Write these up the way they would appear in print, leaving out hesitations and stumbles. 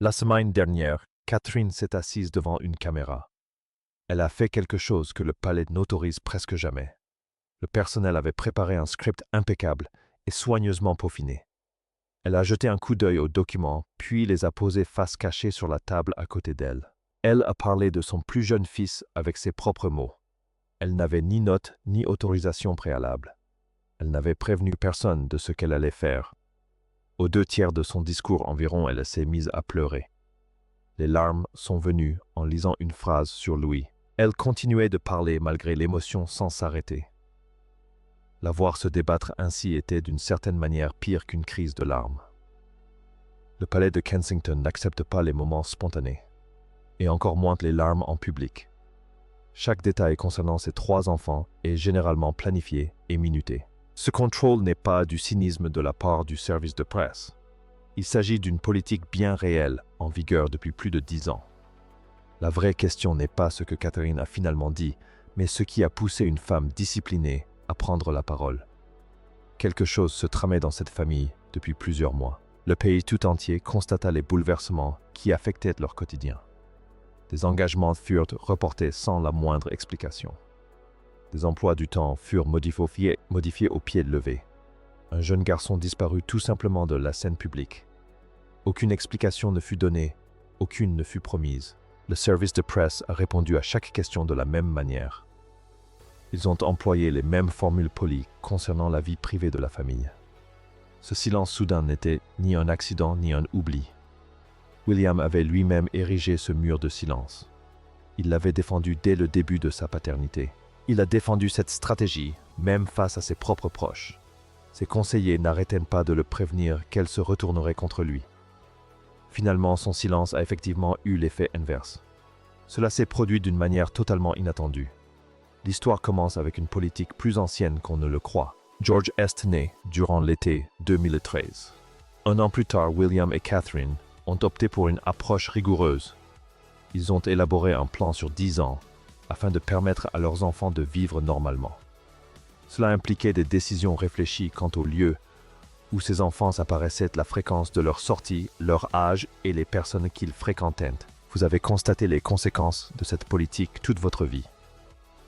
La semaine dernière, Catherine s'est assise devant une caméra. Elle a fait quelque chose que le palais n'autorise presque jamais. Le personnel avait préparé un script impeccable et soigneusement peaufiné. Elle a jeté un coup d'œil aux documents, puis les a posés face cachée sur la table à côté d'elle. Elle a parlé de son plus jeune fils avec ses propres mots. Elle n'avait ni note ni autorisation préalable. Elle n'avait prévenu personne de ce qu'elle allait faire. Aux 2 tiers de son discours environ, elle s'est mise à pleurer. Les larmes sont venues en lisant une phrase sur Louis. Elle continuait de parler malgré l'émotion sans s'arrêter. La voir se débattre ainsi était d'une certaine manière pire qu'une crise de larmes. Le palais de Kensington n'accepte pas les moments spontanés, et encore moins les larmes en public. Chaque détail concernant ces 3 enfants est généralement planifié et minuté. Ce contrôle n'est pas du cynisme de la part du service de presse. Il s'agit d'une politique bien réelle, en vigueur depuis plus de 10 ans. La vraie question n'est pas ce que Catherine a finalement dit, mais ce qui a poussé une femme disciplinée à prendre la parole. Quelque chose se tramait dans cette famille depuis plusieurs mois. Le pays tout entier constata les bouleversements qui affectaient leur quotidien. Des engagements furent reportés sans la moindre explication. Des emplois du temps furent modifiés au pied levé. Un jeune garçon disparut tout simplement de la scène publique. Aucune explication ne fut donnée, aucune ne fut promise. Le service de presse a répondu à chaque question de la même manière. Ils ont employé les mêmes formules polies concernant la vie privée de la famille. Ce silence soudain n'était ni un accident ni un oubli. William avait lui-même érigé ce mur de silence. Il l'avait défendu dès le début de sa paternité. Il a défendu cette stratégie, même face à ses propres proches. Ses conseillers n'arrêtaient pas de le prévenir qu'elle se retournerait contre lui. Finalement, son silence a effectivement eu l'effet inverse. Cela s'est produit d'une manière totalement inattendue. L'histoire commence avec une politique plus ancienne qu'on ne le croit. George est né durant l'été 2013. 1 an plus tard, William et Catherine ont opté pour une approche rigoureuse. Ils ont élaboré un plan sur 10 ans afin de permettre à leurs enfants de vivre normalement. Cela impliquait des décisions réfléchies quant au lieu où ces enfants apparaissaient, la fréquence de leurs sorties, leur âge et les personnes qu'ils fréquentaient. Vous avez constaté les conséquences de cette politique toute votre vie.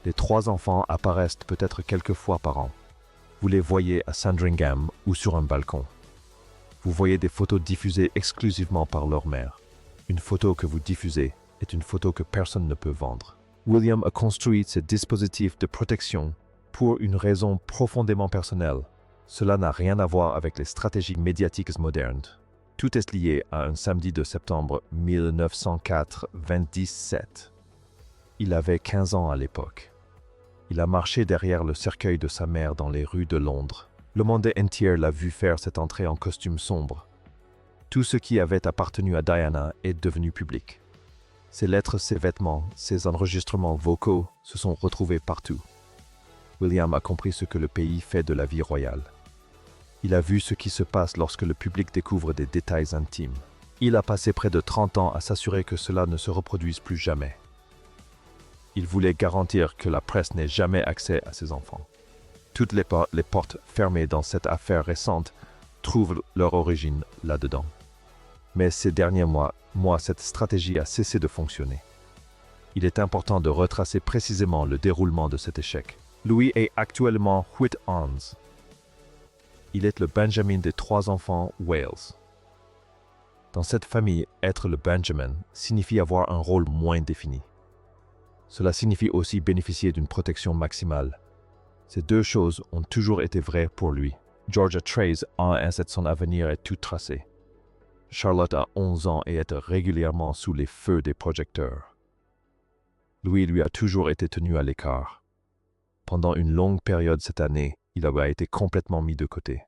Les 3 enfants apparaissent peut-être quelques fois par an. Vous les voyez à Sandringham ou sur un balcon. Vous voyez des photos diffusées exclusivement par leur mère. Une photo que vous diffusez est une photo que personne ne peut vendre. William a construit ce dispositif de protection pour une raison profondément personnelle. Cela n'a rien à voir avec les stratégies médiatiques modernes. Tout est lié à un samedi de septembre 1997. Il avait 15 ans à l'époque. Il a marché derrière le cercueil de sa mère dans les rues de Londres. Le monde entier l'a vu faire cette entrée en costume sombre. Tout ce qui avait appartenu à Diana est devenu public. Ses lettres, ses vêtements, ses enregistrements vocaux se sont retrouvés partout. William a compris ce que le pays fait de la vie royale. Il a vu ce qui se passe lorsque le public découvre des détails intimes. Il a passé près de 30 ans à s'assurer que cela ne se reproduise plus jamais. Il voulait garantir que la presse n'ait jamais accès à ses enfants. Toutes les portes fermées dans cette affaire récente trouvent leur origine là-dedans. Mais ces derniers mois, cette stratégie a cessé de fonctionner. Il est important de retracer précisément le déroulement de cet échec. Louis est actuellement 8 ans. Il est le Benjamin des 3 enfants Wales. Dans cette famille, être le Benjamin signifie avoir un rôle moins défini. Cela signifie aussi bénéficier d'une protection maximale. Ces 2 choses ont toujours été vraies pour lui. George a 13 ans et son avenir est tout tracé. Charlotte a 11 ans et est régulièrement sous les feux des projecteurs. Louis lui a toujours été tenu à l'écart. Pendant une longue période cette année, il a été complètement mis de côté.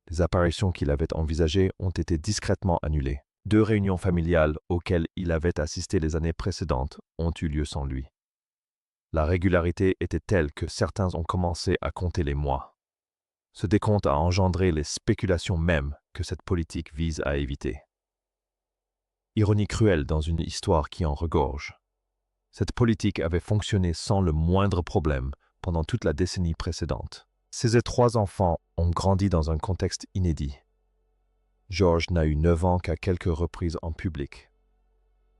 Les apparitions qu'il avait envisagées ont été discrètement annulées. 2 réunions familiales auxquelles il avait assisté les années précédentes ont eu lieu sans lui. La régularité était telle que certains ont commencé à compter les mois. Ce décompte a engendré les spéculations mêmes que cette politique vise à éviter. Ironie cruelle dans une histoire qui en regorge. Cette politique avait fonctionné sans le moindre problème pendant toute la décennie précédente. Ces 3 enfants ont grandi dans un contexte inédit. George n'a eu 9 ans qu'à quelques reprises en public.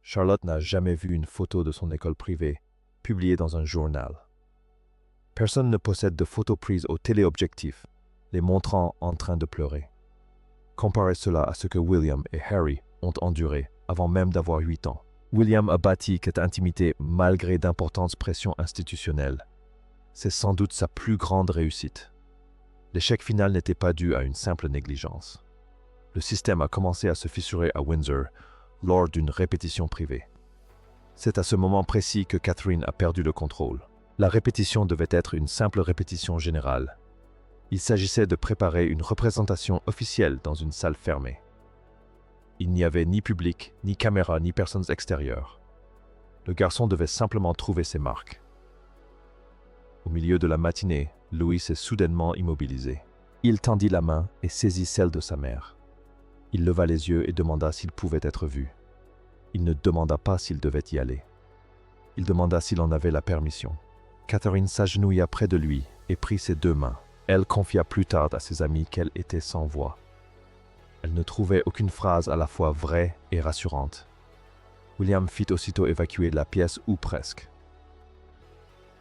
Charlotte n'a jamais vu une photo de son école privée publiée dans un journal. Personne ne possède de photos prises au téléobjectif, les montrant en train de pleurer. Comparez cela à ce que William et Harry ont enduré avant même d'avoir 8 ans. William a bâti cette intimité malgré d'importantes pressions institutionnelles. C'est sans doute sa plus grande réussite. L'échec final n'était pas dû à une simple négligence. Le système a commencé à se fissurer à Windsor lors d'une répétition privée. C'est à ce moment précis que Catherine a perdu le contrôle. La répétition devait être une simple répétition générale. Il s'agissait de préparer une représentation officielle dans une salle fermée. Il n'y avait ni public, ni caméra, ni personnes extérieures. Le garçon devait simplement trouver ses marques. Au milieu de la matinée, Louis s'est soudainement immobilisé. Il tendit la main et saisit celle de sa mère. Il leva les yeux et demanda s'il pouvait être vu. Il ne demanda pas s'il devait y aller. Il demanda s'il en avait la permission. Catherine s'agenouilla près de lui et prit ses 2 mains. Elle confia plus tard à ses amis qu'elle était sans voix. Elle ne trouvait aucune phrase à la fois vraie et rassurante. William fit aussitôt évacuer la pièce ou presque.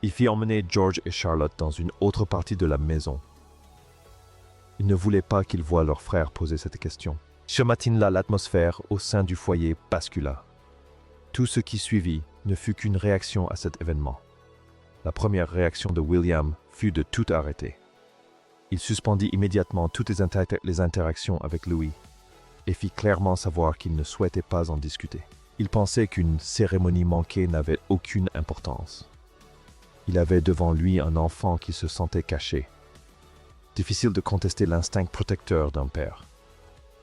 Il fit emmener George et Charlotte dans une autre partie de la maison. Il ne voulait pas qu'ils voient leur frère poser cette question. Ce matin-là, l'atmosphère au sein du foyer bascula. Tout ce qui suivit ne fut qu'une réaction à cet événement. La première réaction de William fut de tout arrêter. Il suspendit immédiatement toutes les interactions avec Louis et fit clairement savoir qu'il ne souhaitait pas en discuter. Il pensait qu'une cérémonie manquée n'avait aucune importance. Il avait devant lui un enfant qui se sentait caché. Difficile de contester l'instinct protecteur d'un père.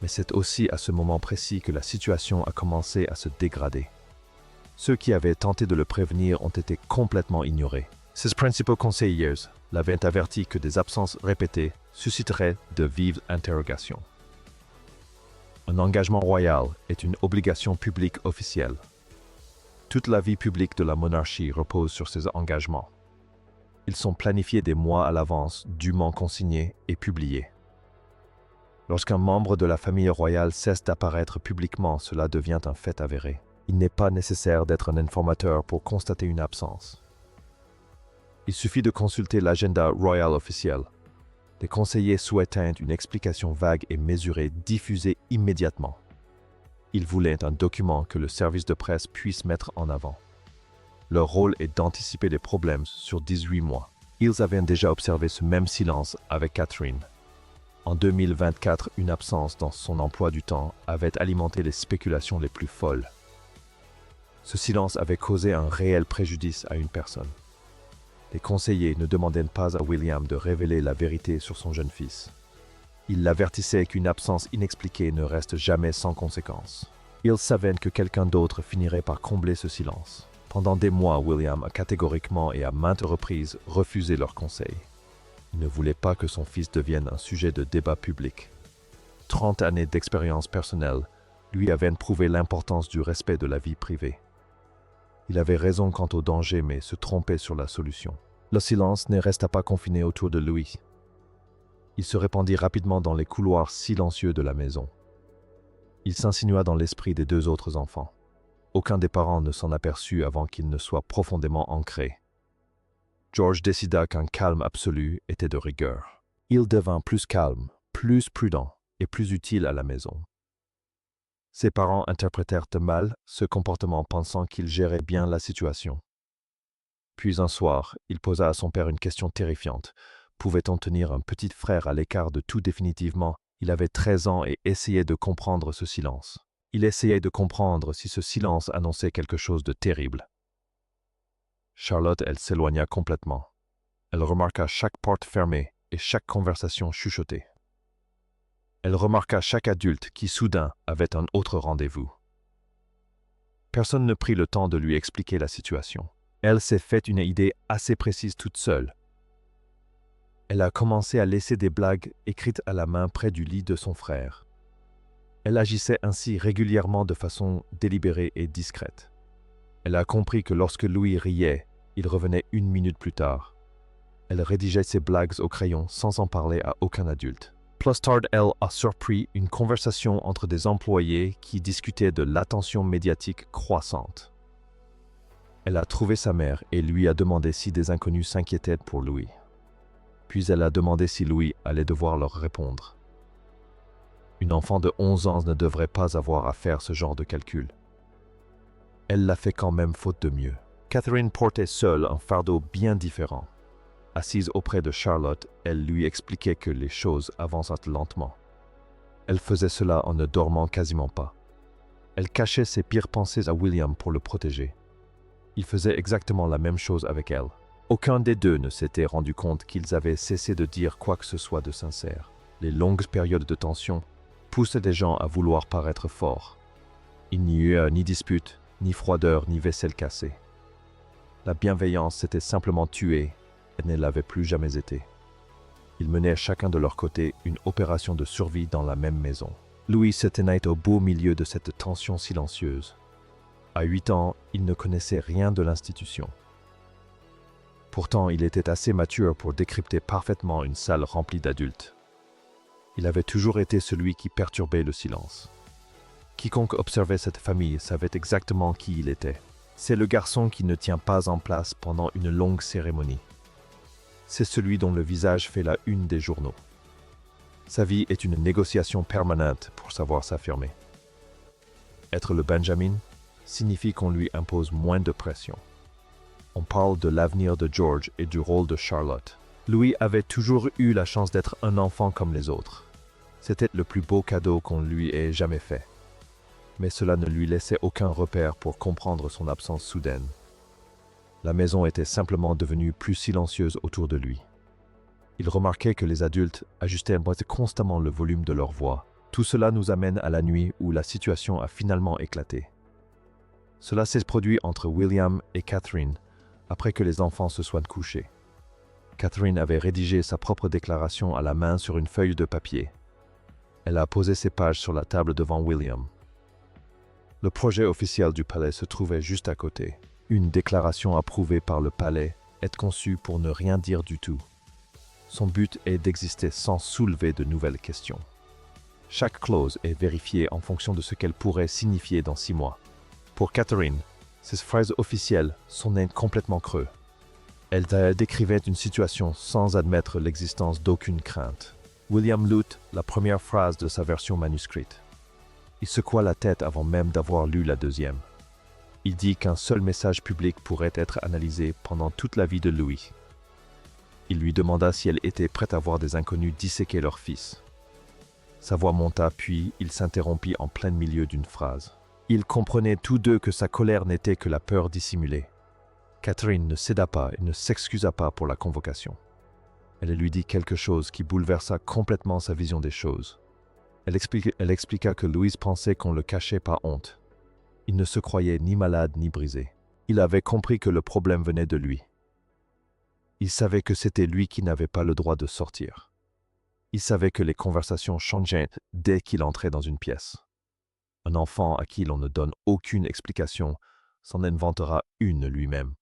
Mais c'est aussi à ce moment précis que la situation a commencé à se dégrader. Ceux qui avaient tenté de le prévenir ont été complètement ignorés. Ses principaux conseillers l'avaient averti que des absences répétées susciteraient de vives interrogations. Un engagement royal est une obligation publique officielle. Toute la vie publique de la monarchie repose sur ces engagements. Ils sont planifiés des mois à l'avance, dûment consignés et publiés. Lorsqu'un membre de la famille royale cesse d'apparaître publiquement, cela devient un fait avéré. Il n'est pas nécessaire d'être un informateur pour constater une absence. Il suffit de consulter l'agenda royal officiel. Les conseillers souhaitaient une explication vague et mesurée diffusée immédiatement. Ils voulaient un document que le service de presse puisse mettre en avant. Leur rôle est d'anticiper les problèmes sur 18 mois. Ils avaient déjà observé ce même silence avec Catherine. En 2024, une absence dans son emploi du temps avait alimenté les spéculations les plus folles. Ce silence avait causé un réel préjudice à une personne. Les conseillers ne demandaient pas à William de révéler la vérité sur son jeune fils. Ils l'avertissaient qu'une absence inexpliquée ne reste jamais sans conséquence. Ils savaient que quelqu'un d'autre finirait par combler ce silence. Pendant des mois, William a catégoriquement et à maintes reprises refusé leurs conseils. Il ne voulait pas que son fils devienne un sujet de débat public. 30 années d'expérience personnelle lui avaient prouvé l'importance du respect de la vie privée. Il avait raison quant au danger, mais se trompait sur la solution. Le silence ne resta pas confiné autour de Louis. Il se répandit rapidement dans les couloirs silencieux de la maison. Il s'insinua dans l'esprit des 2 autres enfants. Aucun des parents ne s'en aperçut avant qu'il ne soit profondément ancré. George décida qu'un calme absolu était de rigueur. Il devint plus calme, plus prudent et plus utile à la maison. Ses parents interprétèrent mal ce comportement pensant qu'il gérait bien la situation. Puis un soir, il posa à son père une question terrifiante. Pouvait-on tenir un petit frère à l'écart de tout définitivement? Il avait 13 ans et essayait de comprendre ce silence. Il essayait de comprendre si ce silence annonçait quelque chose de terrible. Charlotte, elle s'éloigna complètement. Elle remarqua chaque porte fermée et chaque conversation chuchotée. Elle remarqua chaque adulte qui soudain avait un autre rendez-vous. Personne ne prit le temps de lui expliquer la situation. Elle s'est faite une idée assez précise toute seule. Elle a commencé à laisser des blagues écrites à la main près du lit de son frère. Elle agissait ainsi régulièrement de façon délibérée et discrète. Elle a compris que lorsque Louis riait, il revenait 1 minute plus tard. Elle rédigeait ses blagues au crayon sans en parler à aucun adulte. Plus tard, elle a surpris une conversation entre des employés qui discutaient de l'attention médiatique croissante. Elle a trouvé sa mère et lui a demandé si des inconnus s'inquiétaient pour Louis. Puis elle a demandé si Louis allait devoir leur répondre. Une enfant de 11 ans ne devrait pas avoir à faire ce genre de calcul. Elle l'a fait quand même faute de mieux. Catherine portait seule un fardeau bien différent. Assise auprès de Charlotte, elle lui expliquait que les choses avancent lentement. Elle faisait cela en ne dormant quasiment pas. Elle cachait ses pires pensées à William pour le protéger. Il faisait exactement la même chose avec elle. Aucun des deux ne s'était rendu compte qu'ils avaient cessé de dire quoi que ce soit de sincère. Les longues périodes de tension poussaient des gens à vouloir paraître forts. Il n'y eut ni dispute, ni froideur, ni vaisselle cassée. La bienveillance s'était simplement tuée et ne l'avait plus jamais été. Ils menaient chacun de leur côté une opération de survie dans la même maison. Louis se tenait au beau milieu de cette tension silencieuse. À 8 ans, il ne connaissait rien de l'institution. Pourtant, il était assez mature pour décrypter parfaitement une salle remplie d'adultes. Il avait toujours été celui qui perturbait le silence. Quiconque observait cette famille savait exactement qui il était. C'est le garçon qui ne tient pas en place pendant une longue cérémonie. C'est celui dont le visage fait la une des journaux. Sa vie est une négociation permanente pour savoir s'affirmer. Être le Benjamin signifie qu'on lui impose moins de pression. On parle de l'avenir de George et du rôle de Charlotte. Louis avait toujours eu la chance d'être un enfant comme les autres. C'était le plus beau cadeau qu'on lui ait jamais fait. Mais cela ne lui laissait aucun repère pour comprendre son absence soudaine. La maison était simplement devenue plus silencieuse autour de lui. Il remarquait que les adultes ajustaient constamment le volume de leur voix. Tout cela nous amène à la nuit où la situation a finalement éclaté. Cela s'est produit entre William et Catherine, après que les enfants se soient couchés. Catherine avait rédigé sa propre déclaration à la main sur une feuille de papier. Elle a posé ses pages sur la table devant William. Le projet officiel du palais se trouvait juste à côté. Une déclaration approuvée par le palais est conçue pour ne rien dire du tout. Son but est d'exister sans soulever de nouvelles questions. Chaque clause est vérifiée en fonction de ce qu'elle pourrait signifier dans 6 mois. Pour Catherine, ces phrases officielles sonnaient complètement creux. Elle décrivait une situation sans admettre l'existence d'aucune crainte. William lut la première phrase de sa version manuscrite. Il secoua la tête avant même d'avoir lu la deuxième. Il dit qu'un seul message public pourrait être analysé pendant toute la vie de Louis. Il lui demanda si elle était prête à voir des inconnus disséquer leur fils. Sa voix monta, puis il s'interrompit en plein milieu d'une phrase. Ils comprenaient tous deux que sa colère n'était que la peur dissimulée. Catherine ne céda pas et ne s'excusa pas pour la convocation. Elle lui dit quelque chose qui bouleversa complètement sa vision des choses. Elle expliqua que Louise pensait qu'on le cachait par honte. Il ne se croyait ni malade ni brisé. Il avait compris que le problème venait de lui. Il savait que c'était lui qui n'avait pas le droit de sortir. Il savait que les conversations changeaient dès qu'il entrait dans une pièce. Un enfant à qui l'on ne donne aucune explication s'en inventera une lui-même.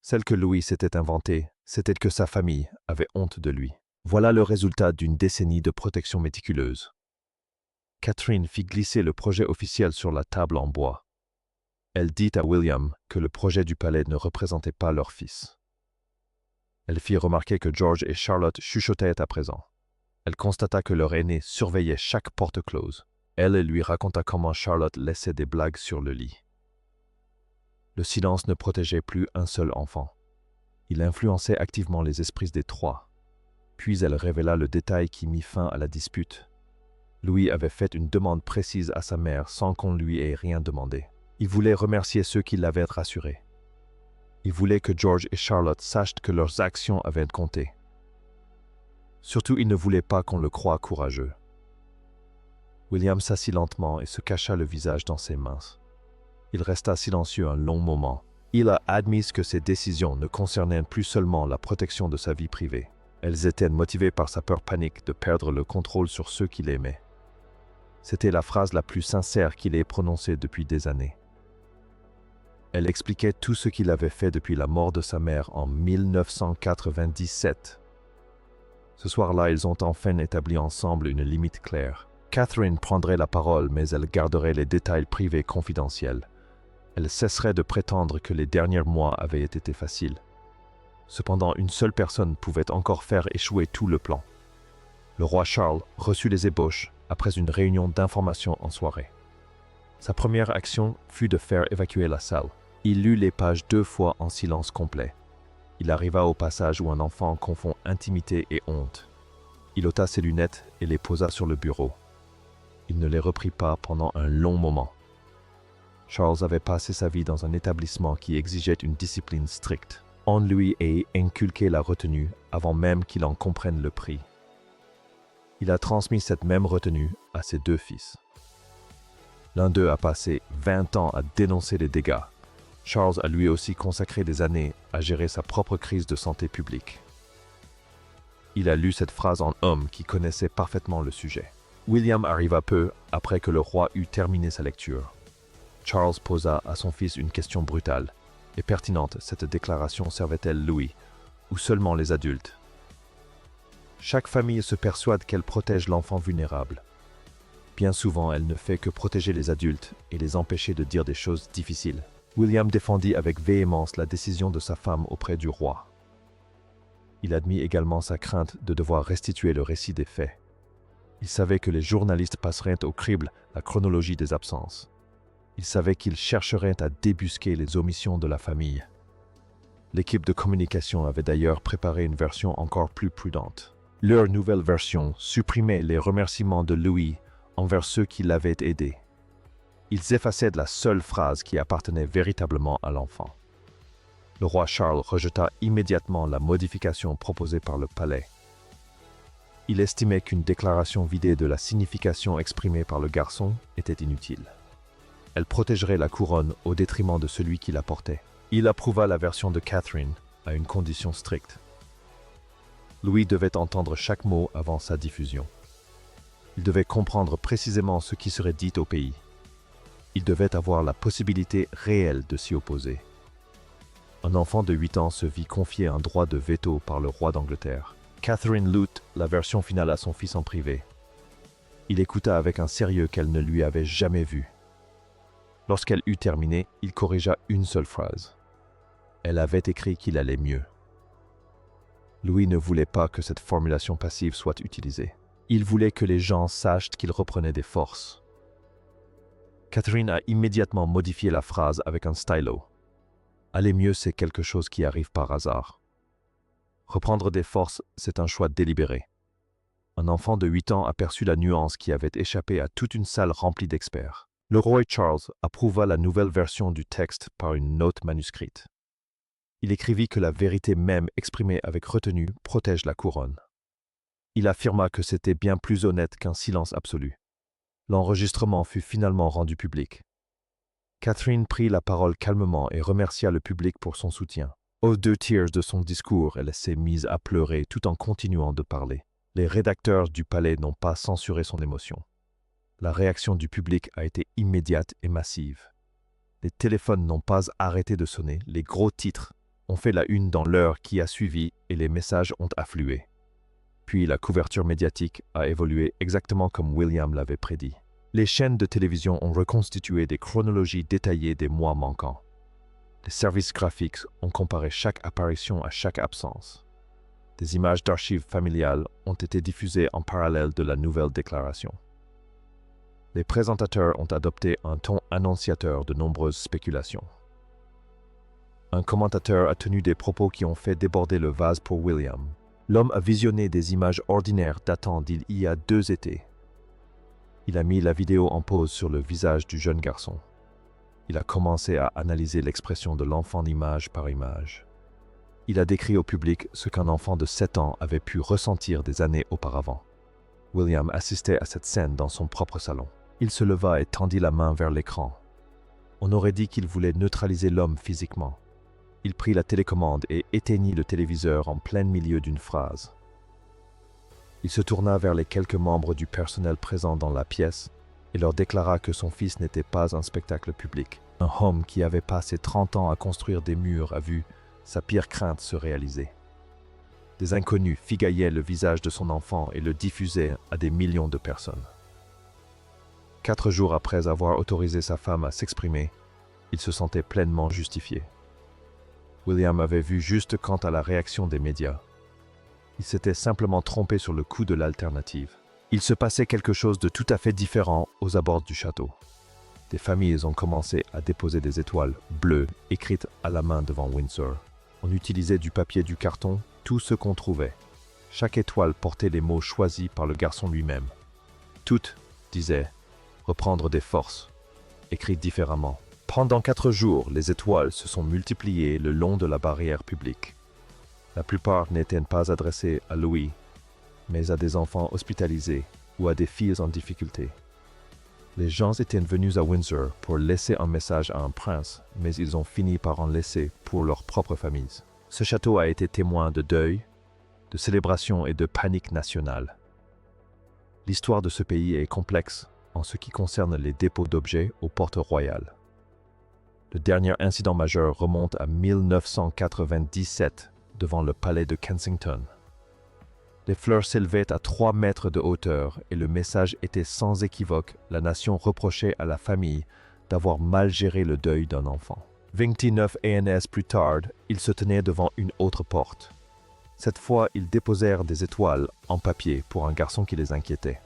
Celle que Louis s'était inventée, c'était que sa famille avait honte de lui. Voilà le résultat d'une décennie de protection méticuleuse. Catherine fit glisser le projet officiel sur la table en bois. Elle dit à William que le projet du palais ne représentait pas leur fils. Elle fit remarquer que George et Charlotte chuchotaient à présent. Elle constata que leur aîné surveillait chaque porte close. Elle lui raconta comment Charlotte laissait des blagues sur le lit. Le silence ne protégeait plus un seul enfant. Il influençait activement les esprits des trois. Puis elle révéla le détail qui mit fin à la dispute. Louis avait fait une demande précise à sa mère sans qu'on lui ait rien demandé. Il voulait remercier ceux qui l'avaient rassuré. Il voulait que George et Charlotte sachent que leurs actions avaient compté. Surtout, il ne voulait pas qu'on le croie courageux. William s'assit lentement et se cacha le visage dans ses mains. Il resta silencieux un long moment. Il a admis que ses décisions ne concernaient plus seulement la protection de sa vie privée. Elles étaient motivées par sa peur panique de perdre le contrôle sur ceux qu'il aimait. C'était la phrase la plus sincère qu'il ait prononcée depuis des années. Elle expliquait tout ce qu'il avait fait depuis la mort de sa mère en 1997. Ce soir-là, ils ont enfin établi ensemble une limite claire. Catherine prendrait la parole, mais elle garderait les détails privés confidentiels. Elle cesserait de prétendre que les derniers mois avaient été faciles. Cependant, une seule personne pouvait encore faire échouer tout le plan. Le roi Charles reçut les ébauches après une réunion d'information en soirée. Sa première action fut de faire évacuer la salle. Il lut les pages 2 fois en silence complet. Il arriva au passage où un enfant confond intimité et honte. Il ôta ses lunettes et les posa sur le bureau. Il ne les reprit pas pendant un long moment. Charles avait passé sa vie dans un établissement qui exigeait une discipline stricte. On lui a inculqué la retenue avant même qu'il en comprenne le prix. Il a transmis cette même retenue à ses 2 fils. L'un d'eux a passé 20 ans à dénoncer les dégâts. Charles a lui aussi consacré des années à gérer sa propre crise de santé publique. Il a lu cette phrase en homme qui connaissait parfaitement le sujet. William arriva peu après que le roi eut terminé sa lecture. Charles posa à son fils une question brutale et pertinente. Cette déclaration servait-elle Louis, ou seulement les adultes? Chaque famille se persuade qu'elle protège l'enfant vulnérable. Bien souvent, elle ne fait que protéger les adultes et les empêcher de dire des choses difficiles. William défendit avec véhémence la décision de sa femme auprès du roi. Il admit également sa crainte de devoir restituer le récit des faits. Il savait que les journalistes passeraient au crible la chronologie des absences. Il savait qu'ils chercheraient à débusquer les omissions de la famille. L'équipe de communication avait d'ailleurs préparé une version encore plus prudente. Leur nouvelle version supprimait les remerciements de Louis envers ceux qui l'avaient aidé. Ils effaçaient la seule phrase qui appartenait véritablement à l'enfant. Le roi Charles rejeta immédiatement la modification proposée par le palais. Il estimait qu'une déclaration vidée de la signification exprimée par le garçon était inutile. Elle protégerait la couronne au détriment de celui qui la portait. Il approuva la version de Catherine à une condition stricte. Louis devait entendre chaque mot avant sa diffusion. Il devait comprendre précisément ce qui serait dit au pays. Il devait avoir la possibilité réelle de s'y opposer. Un enfant de 8 ans se vit confier un droit de veto par le roi d'Angleterre. Catherine lut la version finale à son fils en privé. Il écouta avec un sérieux qu'elle ne lui avait jamais vu. Lorsqu'elle eut terminé, il corrigea une seule phrase. Elle avait écrit qu'il allait mieux. Louis ne voulait pas que cette formulation passive soit utilisée. Il voulait que les gens sachent qu'il reprenait des forces. Catherine a immédiatement modifié la phrase avec un stylo. Aller mieux, c'est quelque chose qui arrive par hasard. Reprendre des forces, c'est un choix délibéré. Un enfant de 8 ans aperçut la nuance qui avait échappé à toute une salle remplie d'experts. Le roi Charles approuva la nouvelle version du texte par une note manuscrite. Il écrivit que la vérité même exprimée avec retenue protège la couronne. Il affirma que c'était bien plus honnête qu'un silence absolu. L'enregistrement fut finalement rendu public. Catherine prit la parole calmement et remercia le public pour son soutien. Aux 2 tiers de son discours, elle s'est mise à pleurer tout en continuant de parler. Les rédacteurs du palais n'ont pas censuré son émotion. La réaction du public a été immédiate et massive. Les téléphones n'ont pas arrêté de sonner, les gros titres ont fait la une dans l'heure qui a suivi et les messages ont afflué. Puis la couverture médiatique a évolué exactement comme William l'avait prédit. Les chaînes de télévision ont reconstitué des chronologies détaillées des mois manquants. Les services graphiques ont comparé chaque apparition à chaque absence. Des images d'archives familiales ont été diffusées en parallèle de la nouvelle déclaration. Les présentateurs ont adopté un ton annonciateur de nombreuses spéculations. Un commentateur a tenu des propos qui ont fait déborder le vase pour William. L'homme a visionné des images ordinaires datant d'il y a 2 étés. Il a mis la vidéo en pause sur le visage du jeune garçon. Il a commencé à analyser l'expression de l'enfant image par image. Il a décrit au public ce qu'un enfant de 7 ans avait pu ressentir des années auparavant. William assistait à cette scène dans son propre salon. Il se leva et tendit la main vers l'écran. On aurait dit qu'il voulait neutraliser l'homme physiquement. Il prit la télécommande et éteignit le téléviseur en plein milieu d'une phrase. Il se tourna vers les quelques membres du personnel présents dans la pièce et leur déclara que son fils n'était pas un spectacle public. Un homme qui avait passé 30 ans à construire des murs a vu sa pire crainte se réaliser. Des inconnus figaillaient le visage de son enfant et le diffusaient à des millions de personnes. 4 jours après avoir autorisé sa femme à s'exprimer, il se sentait pleinement justifié. William avait vu juste quant à la réaction des médias. Il s'était simplement trompé sur le coup de l'alternative. Il se passait quelque chose de tout à fait différent aux abords du château. Des familles ont commencé à déposer des étoiles bleues écrites à la main devant Windsor. On utilisait du papier, du carton, tout ce qu'on trouvait. Chaque étoile portait les mots choisis par le garçon lui-même. Toutes disaient « reprendre des forces », écrites différemment. Pendant 4 jours, les étoiles se sont multipliées le long de la barrière publique. La plupart n'étaient pas adressées à Louis, mais à des enfants hospitalisés ou à des filles en difficulté. Les gens étaient venus à Windsor pour laisser un message à un prince, mais ils ont fini par en laisser pour leurs propres familles. Ce château a été témoin de deuil, de célébration et de panique nationale. L'histoire de ce pays est complexe en ce qui concerne les dépôts d'objets aux portes royales. Le dernier incident majeur remonte à 1997 devant le palais de Kensington. Les fleurs s'élevaient à 3 mètres de hauteur et le message était sans équivoque, la nation reprochait à la famille d'avoir mal géré le deuil d'un enfant. 29 ANS plus tard, ils se tenaient devant une autre porte. Cette fois, ils déposèrent des étoiles en papier pour un garçon qui les inquiétait.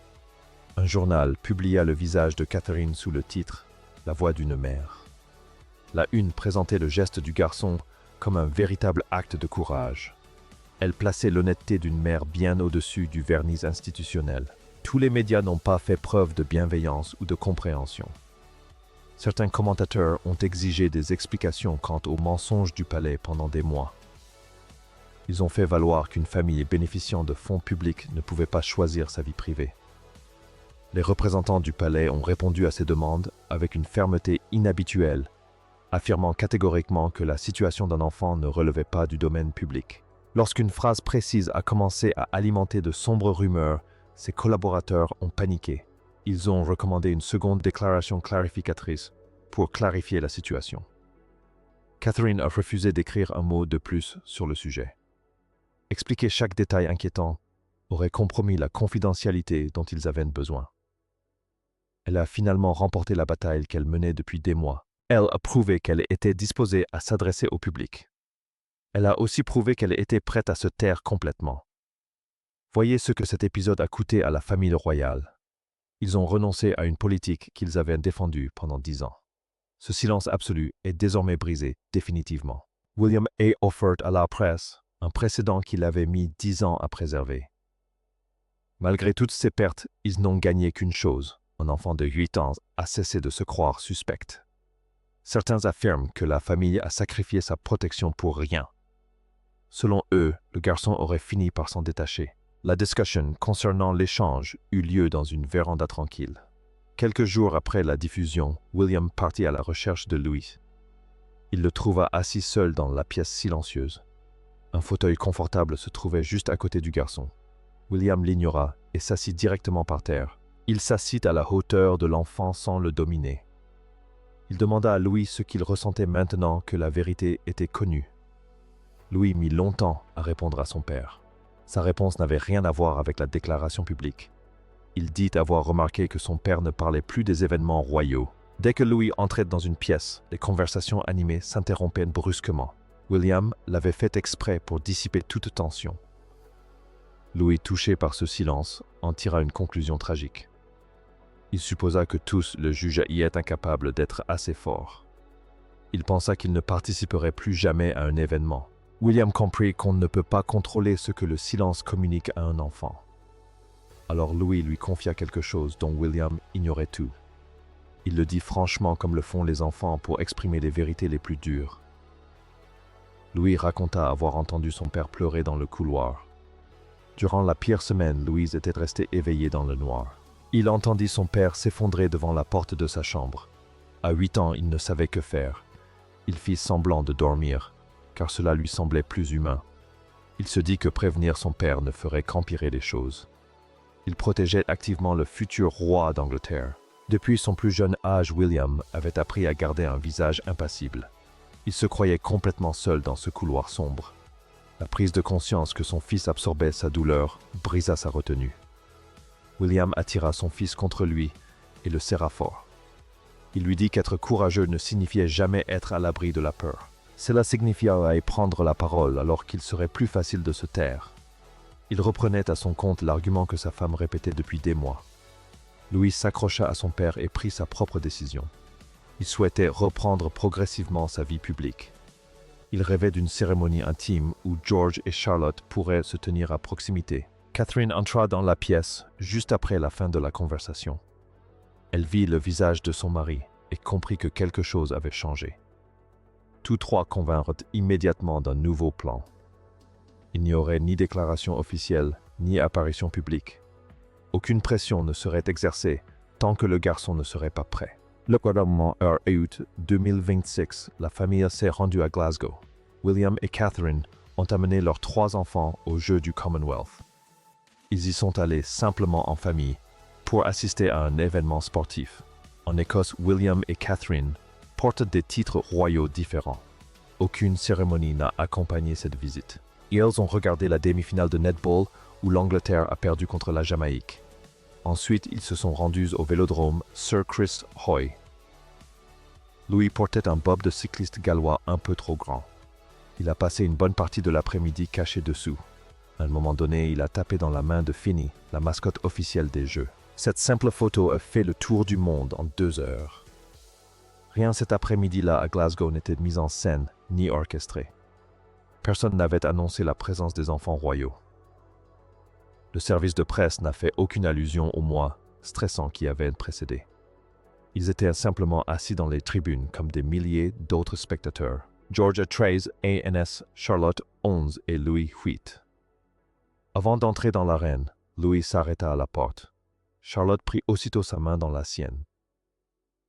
Un journal publia le visage de Catherine sous le titre « La voix d'une mère ». La une présentait le geste du garçon comme un véritable acte de courage. Elle plaçait l'honnêteté d'une mère bien au-dessus du vernis institutionnel. Tous les médias n'ont pas fait preuve de bienveillance ou de compréhension. Certains commentateurs ont exigé des explications quant aux mensonges du palais pendant des mois. Ils ont fait valoir qu'une famille bénéficiant de fonds publics ne pouvait pas choisir sa vie privée. Les représentants du palais ont répondu à ces demandes avec une fermeté inhabituelle, affirmant catégoriquement que la situation d'un enfant ne relevait pas du domaine public. Lorsqu'une phrase précise a commencé à alimenter de sombres rumeurs, ses collaborateurs ont paniqué. Ils ont recommandé une seconde déclaration clarificatrice pour clarifier la situation. Catherine a refusé d'écrire un mot de plus sur le sujet. Expliquer chaque détail inquiétant aurait compromis la confidentialité dont ils avaient besoin. Elle a finalement remporté la bataille qu'elle menait depuis des mois. Elle a prouvé qu'elle était disposée à s'adresser au public. Elle a aussi prouvé qu'elle était prête à se taire complètement. Voyez ce que cet épisode a coûté à la famille royale. Ils ont renoncé à une politique qu'ils avaient défendue pendant 10 ans. Ce silence absolu est désormais brisé définitivement. William a offert à la presse un précédent qu'il avait mis 10 ans à préserver. Malgré toutes ces pertes, ils n'ont gagné qu'une chose. Un enfant de 8 ans a cessé de se croire suspect. Certains affirment que la famille a sacrifié sa protection pour rien. Selon eux, le garçon aurait fini par s'en détacher. La discussion concernant l'échange eut lieu dans une véranda tranquille. Quelques jours après la diffusion, William partit à la recherche de Louis. Il le trouva assis seul dans la pièce silencieuse. Un fauteuil confortable se trouvait juste à côté du garçon. William l'ignora et s'assit directement par terre. Il s'assit à la hauteur de l'enfant sans le dominer. Il demanda à Louis ce qu'il ressentait maintenant que la vérité était connue. Louis mit longtemps à répondre à son père. Sa réponse n'avait rien à voir avec la déclaration publique. Il dit avoir remarqué que son père ne parlait plus des événements royaux. Dès que Louis entrait dans une pièce, les conversations animées s'interrompaient brusquement. William l'avait fait exprès pour dissiper toute tension. Louis, touché par ce silence, en tira une conclusion tragique. Il supposa que tous le jugeaient incapable d'être assez fort. Il pensa qu'il ne participerait plus jamais à un événement. William comprit qu'on ne peut pas contrôler ce que le silence communique à un enfant. Alors Louis lui confia quelque chose dont William ignorait tout. Il le dit franchement comme le font les enfants pour exprimer les vérités les plus dures. Louis raconta avoir entendu son père pleurer dans le couloir. Durant la pire semaine, Louise était restée éveillée dans le noir. Il entendit son père s'effondrer devant la porte de sa chambre. À 8 ans, il ne savait que faire. Il fit semblant de dormir, car cela lui semblait plus humain. Il se dit que prévenir son père ne ferait qu'empirer les choses. Il protégeait activement le futur roi d'Angleterre. Depuis son plus jeune âge, William avait appris à garder un visage impassible. Il se croyait complètement seul dans ce couloir sombre. La prise de conscience que son fils absorbait sa douleur brisa sa retenue. William attira son fils contre lui et le serra fort. Il lui dit qu'être courageux ne signifiait jamais être à l'abri de la peur. Cela signifiait prendre la parole alors qu'il serait plus facile de se taire. Il reprenait à son compte l'argument que sa femme répétait depuis des mois. Louis s'accrocha à son père et prit sa propre décision. Il souhaitait reprendre progressivement sa vie publique. Il rêvait d'une cérémonie intime où George et Charlotte pourraient se tenir à proximité. Catherine entra dans la pièce juste après la fin de la conversation. Elle vit le visage de son mari et comprit que quelque chose avait changé. Tous trois convinrent immédiatement d'un nouveau plan. Il n'y aurait ni déclaration officielle, ni apparition publique. Aucune pression ne serait exercée tant que le garçon ne serait pas prêt. Le 1er août 2026, la famille s'est rendue à Glasgow. William et Catherine ont amené leurs 3 enfants aux Jeux du Commonwealth. Ils y sont allés simplement en famille pour assister à un événement sportif. En Écosse, William et Catherine portent des titres royaux différents. Aucune cérémonie n'a accompagné cette visite. Ils ont regardé la demi-finale de netball où l'Angleterre a perdu contre la Jamaïque. Ensuite, ils se sont rendus au vélodrome Sir Chris Hoy. Louis portait un bob de cycliste gallois un peu trop grand. Il a passé une bonne partie de l'après-midi caché dessous. À un moment donné, il a tapé dans la main de Finny, la mascotte officielle des Jeux. Cette simple photo a fait le tour du monde en 2 heures. Rien cet après-midi-là à Glasgow n'était mis en scène ni orchestré. Personne n'avait annoncé la présence des enfants royaux. Le service de presse n'a fait aucune allusion au mois stressant qui avait précédé. Ils étaient simplement assis dans les tribunes comme des milliers d'autres spectateurs. Georgia 13, ANS, Charlotte 11 et Louis 8. Avant d'entrer dans l'arène, Louis s'arrêta à la porte. Charlotte prit aussitôt sa main dans la sienne.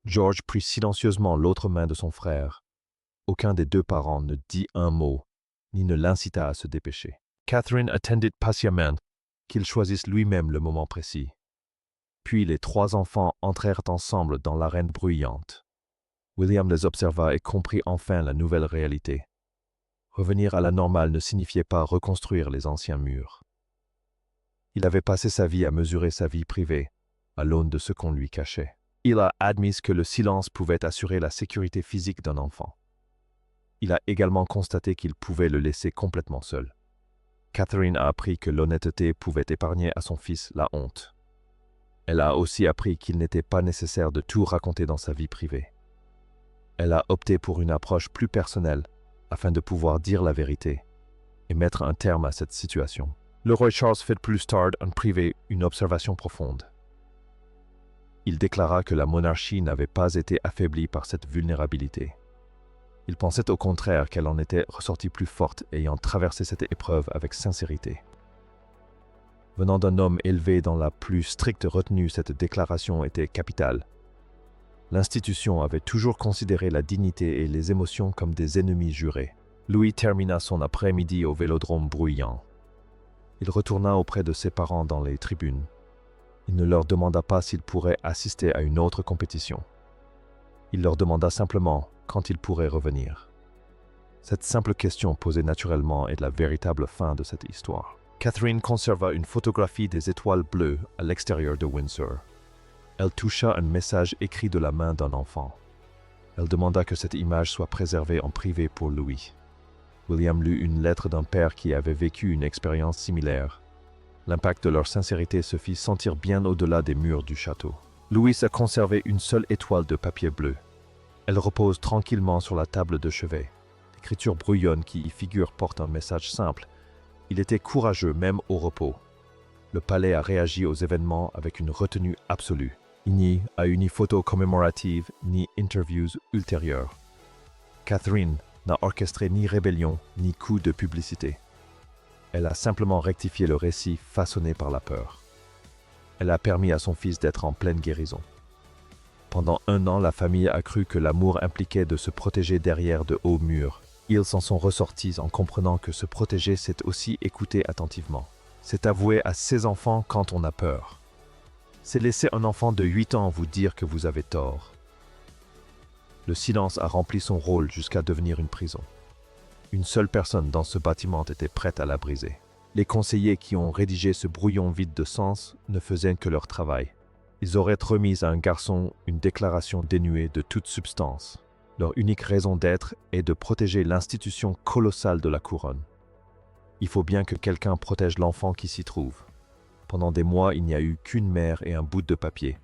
George prit silencieusement l'autre main de son frère. Aucun des 2 parents ne dit un mot, ni ne l'incita à se dépêcher. Catherine attendit patiemment qu'il choisisse lui-même le moment précis. Puis les 3 enfants entrèrent ensemble dans l'arène bruyante. William les observa et comprit enfin la nouvelle réalité. Revenir à la normale ne signifiait pas reconstruire les anciens murs. Il avait passé sa vie à mesurer sa vie privée, à l'aune de ce qu'on lui cachait. Il a admis que le silence pouvait assurer la sécurité physique d'un enfant. Il a également constaté qu'il pouvait le laisser complètement seul. Catherine a appris que l'honnêteté pouvait épargner à son fils la honte. Elle a aussi appris qu'il n'était pas nécessaire de tout raconter dans sa vie privée. Elle a opté pour une approche plus personnelle afin de pouvoir dire la vérité et mettre un terme à cette situation. Le roi Charles fit plus tard en privé une observation profonde. Il déclara que la monarchie n'avait pas été affaiblie par cette vulnérabilité. Il pensait au contraire qu'elle en était ressortie plus forte ayant traversé cette épreuve avec sincérité. Venant d'un homme élevé dans la plus stricte retenue, cette déclaration était capitale. L'institution avait toujours considéré la dignité et les émotions comme des ennemis jurés. Louis termina son après-midi au vélodrome bruyant. Il retourna auprès de ses parents dans les tribunes. Il ne leur demanda pas s'ils pourraient assister à une autre compétition. Il leur demanda simplement quand ils pourraient revenir. Cette simple question posée naturellement est la véritable fin de cette histoire. Catherine conserva une photographie des étoiles bleues à l'extérieur de Windsor. Elle toucha un message écrit de la main d'un enfant. Elle demanda que cette image soit préservée en privé pour Louis. William lut une lettre d'un père qui avait vécu une expérience similaire. L'impact de leur sincérité se fit sentir bien au-delà des murs du château. Louis a conservé une seule étoile de papier bleu. Elle repose tranquillement sur la table de chevet. L'écriture brouillonne qui y figure porte un message simple. Il était courageux même au repos. Le palais a réagi aux événements avec une retenue absolue. Il n'y a eu ni photos commémoratives ni interviews ultérieures. Catherine n'a orchestré ni rébellion ni coup de publicité. Elle a simplement rectifié le récit façonné par la peur. Elle a permis à son fils d'être en pleine guérison. Pendant 1 an, la famille a cru que l'amour impliquait de se protéger derrière de hauts murs. Ils s'en sont ressortis en comprenant que se protéger, c'est aussi écouter attentivement. C'est avouer à ses enfants quand on a peur. C'est laisser un enfant de 8 ans vous dire que vous avez tort. Le silence a rempli son rôle jusqu'à devenir une prison. Une seule personne dans ce bâtiment était prête à la briser. Les conseillers qui ont rédigé ce brouillon vide de sens ne faisaient que leur travail. Ils auraient remis à un garçon une déclaration dénuée de toute substance. Leur unique raison d'être est de protéger l'institution colossale de la couronne. Il faut bien que quelqu'un protège l'enfant qui s'y trouve. Pendant des mois, il n'y a eu qu'une mère et un bout de papier.